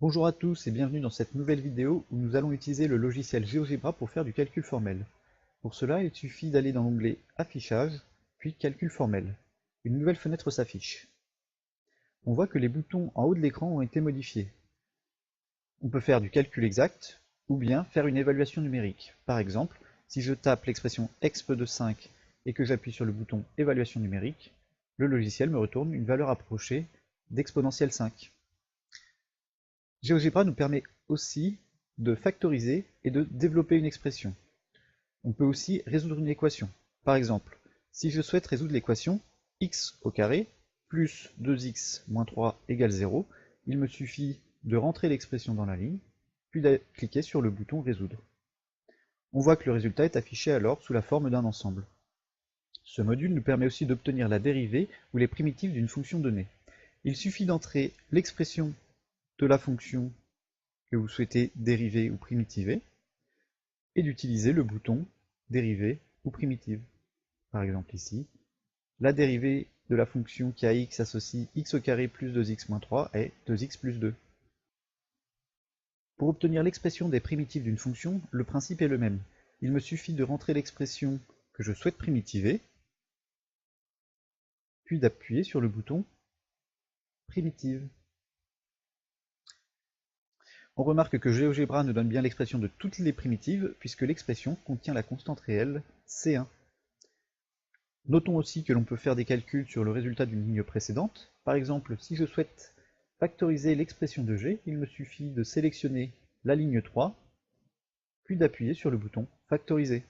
Bonjour à tous et bienvenue dans cette nouvelle vidéo où nous allons utiliser le logiciel GeoGebra pour faire du calcul formel. Pour cela, il suffit d'aller dans l'onglet Affichage, puis Calcul formel. Une nouvelle fenêtre s'affiche. On voit que les boutons en haut de l'écran ont été modifiés. On peut faire du calcul exact ou bien faire une évaluation numérique. Par exemple, si je tape l'expression exp de 5 et que j'appuie sur le bouton Évaluation numérique, le logiciel me retourne une valeur approchée d'exponentielle 5. GeoGebra nous permet aussi de factoriser et de développer une expression. On peut aussi résoudre une équation. Par exemple, si je souhaite résoudre l'équation x au carré plus 2x moins 3 égale 0, il me suffit de rentrer l'expression dans la ligne, puis de cliquer sur le bouton Résoudre. On voit que le résultat est affiché alors sous la forme d'un ensemble. Ce module nous permet aussi d'obtenir la dérivée ou les primitives d'une fonction donnée. Il suffit d'entrer l'expression de la fonction que vous souhaitez dériver ou primitiver, et d'utiliser le bouton dériver ou primitive. Par exemple ici, la dérivée de la fonction qui à x associe x au carré plus 2x moins 3 est 2x plus 2. Pour obtenir l'expression des primitives d'une fonction, le principe est le même. Il me suffit de rentrer l'expression que je souhaite primitiver, puis d'appuyer sur le bouton primitive. On remarque que GeoGebra nous donne bien l'expression de toutes les primitives, puisque l'expression contient la constante réelle C1. Notons aussi que l'on peut faire des calculs sur le résultat d'une ligne précédente. Par exemple, si je souhaite factoriser l'expression de g, il me suffit de sélectionner la ligne 3, puis d'appuyer sur le bouton Factoriser.